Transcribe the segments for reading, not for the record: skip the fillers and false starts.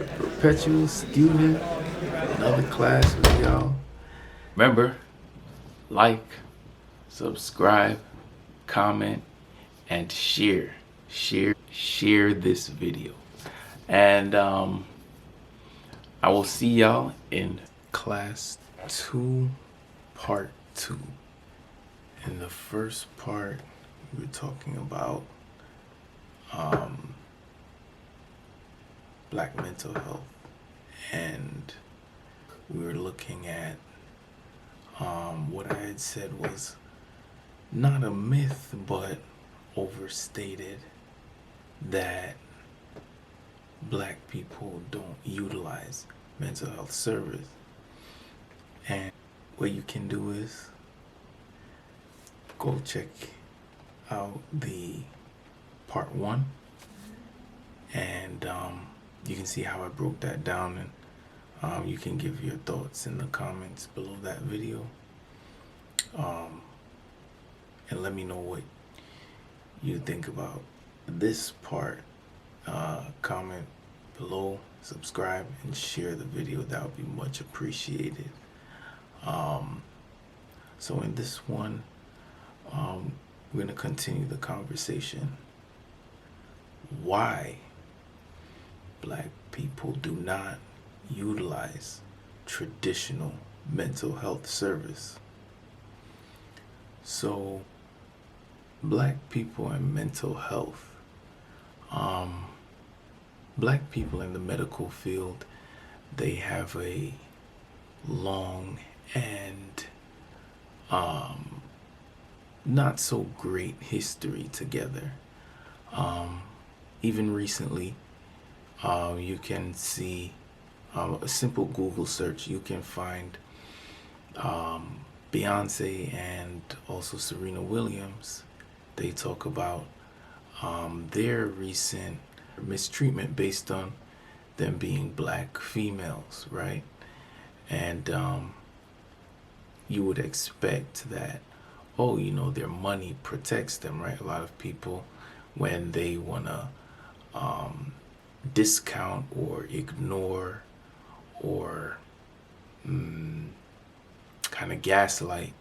perpetual student, another class with y'all. Remember, like, subscribe, comment, and share. Share this video. And I will see y'all in class 2, part 2. In the first part, we were talking about Black mental health, and we were looking at what I had said was not a myth but overstated, that Black people don't utilize mental health service. And what you can do is go check out the part 1, and you can see how I broke that down, and you can give your thoughts in the comments below that video, and let me know what you think about this part. Comment below, subscribe, and share the video. That would be much appreciated. So in this one, we're going to continue the conversation. Why Black people do not utilize traditional mental health service. So, Black people and mental health. Black people in the medical field, they have a long and not so great history together. Even recently, you can see a simple Google search, you can find Beyonce and also Serena Williams. They talk about their recent mistreatment based on them being Black females, right? And you would expect that, oh, you know, their money protects them, right? A lot of people, when they want to discount or ignore or kind of gaslight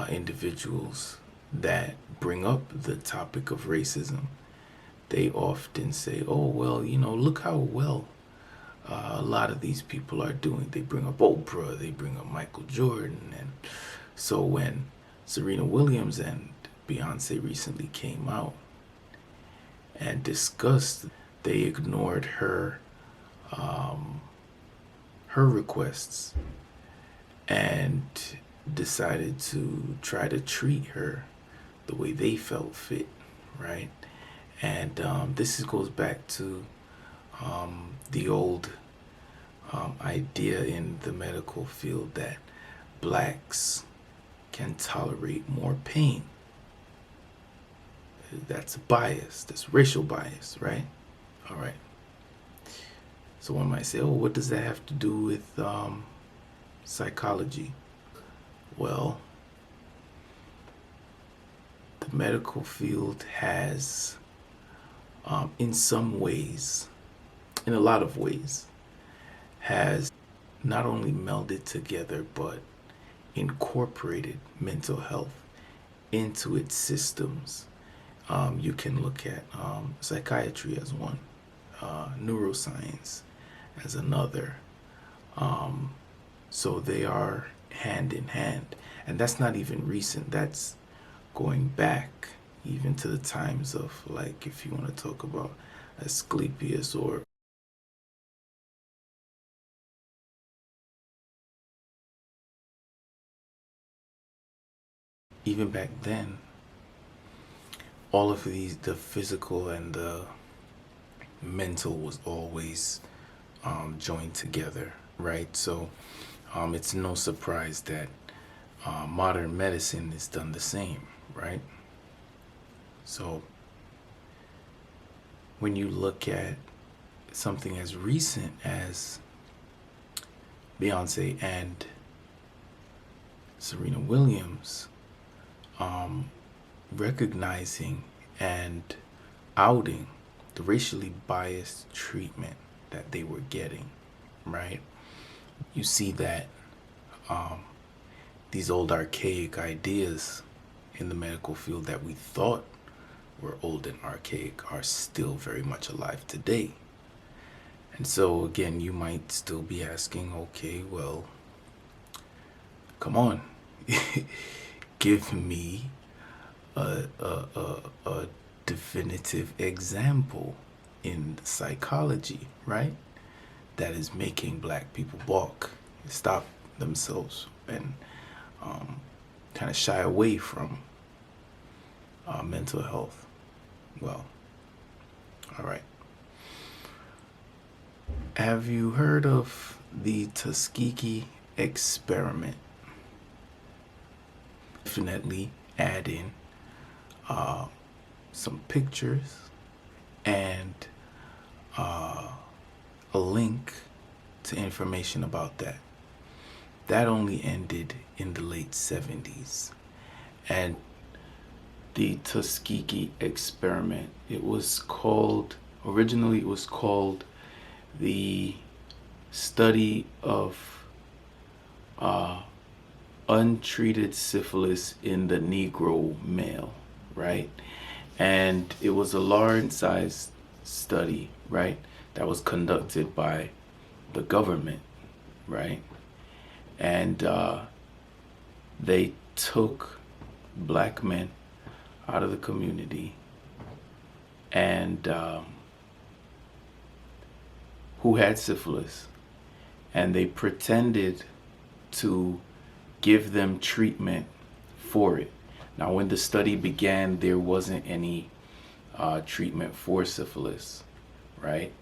individuals that bring up the topic of racism, they often say, oh, well, you know, look how well a lot of these people are doing. They bring up Oprah, they bring up Michael Jordan. And so when Serena Williams and Beyonce recently came out and discussed, they ignored her requests and decided to try to treat her the way they felt fit, right? And this goes back to the old idea in the medical field that Blacks can tolerate more pain. That's bias, that's racial bias, right? All right. So one might say, oh, what does that have to do with psychology? Well, the medical field has, in some ways, in a lot of ways, has not only melded together but incorporated mental health into its systems. You can look at psychiatry as one, neuroscience as another. So they are hand in hand. And that's not even recent. That's going back even to the times of, like, if you want to talk about Asclepius or even back then, all of these, the physical and the mental was always joined together, right? So it's no surprise that modern medicine is done the same, right? So when you look at something as recent as Beyonce and Serena Williams recognizing and outing the racially biased treatment that they were getting, right? You see that these old archaic ideas in the medical field that we thought were old and archaic are still very much alive today. And so again, you might still be asking, okay, well, come on, give me a definitive example in psychology, right? That is making black people balk, stop themselves, and kind of shy away from mental health. Well, all right. Have you heard of the Tuskegee experiment? Definitely add in some pictures and a link to information about that. That only ended in the late 70s. And the Tuskegee experiment, originally it was called the study of untreated syphilis in the Negro male, right? And it was a large-sized study, right, that was conducted by the government, right? And they took black men out of the community and who had syphilis, and they pretended to give them treatment for it. Now, when the study began, there wasn't any treatment for syphilis, right?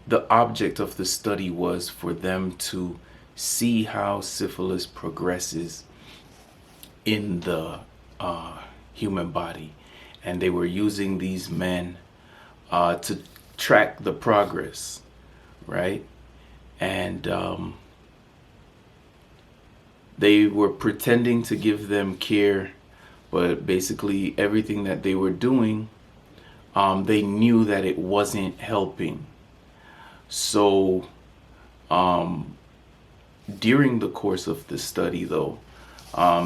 The object of the study was for them to see how syphilis progresses in the human body. And they were using these men to track the progress, right? And they were pretending to give them care, but basically everything that they were doing, they knew that it wasn't helping. So during the course of the study, though,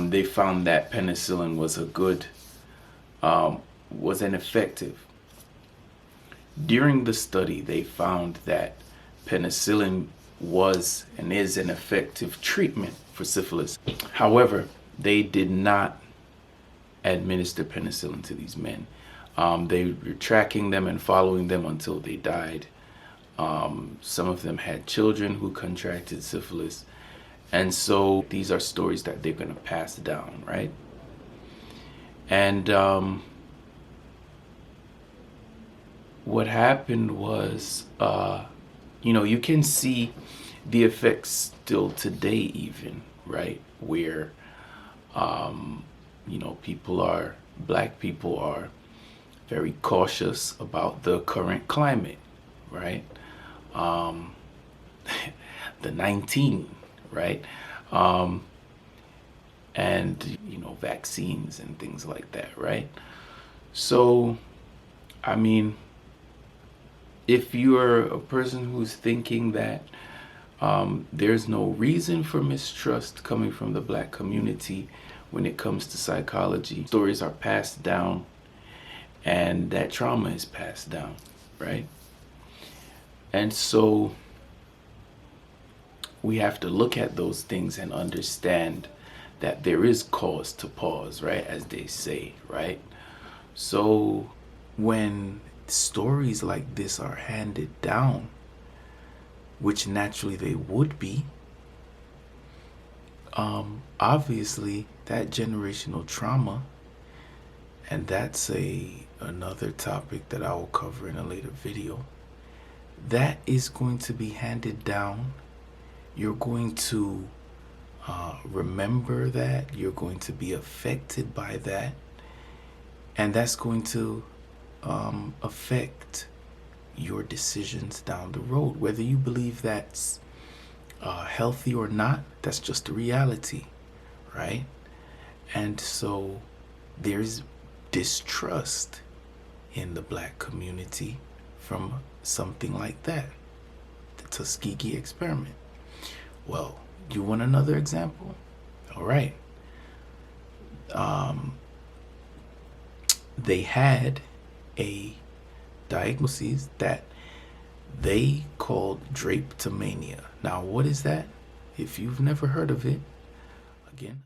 they found that penicillin was ineffective. During the study, they found that penicillin was and is an effective treatment for syphilis. However, they did not administer penicillin to these men. They were tracking them and following them until they died. Some of them had children who contracted syphilis. And so these are stories that they're going to pass down, right? And what happened was, you can see the effects still today even, right? Where, black people are very cautious about the current climate, right? The 19, right? And, vaccines and things like that, right? So, I mean, if you're a person who's thinking that there's no reason for mistrust coming from the black community when it comes to psychology, stories are passed down and that trauma is passed down, right? And so we have to look at those things and understand that there is cause to pause, right? As they say, right? So when stories like this are handed down, which naturally they would be, obviously that generational trauma, and that's another topic that I will cover in a later video, that is going to be handed down. You're going to remember that, you're going to be affected by that, and that's going to affect your decisions down the road. Whether you believe that's healthy or not, that's just a reality, right? And so there's distrust in the black community from something like that. Tuskegee experiment. Well, you want another example? All right. They had a diagnosis that they called drapetomania. Now, what is that? If you've never heard of it, again,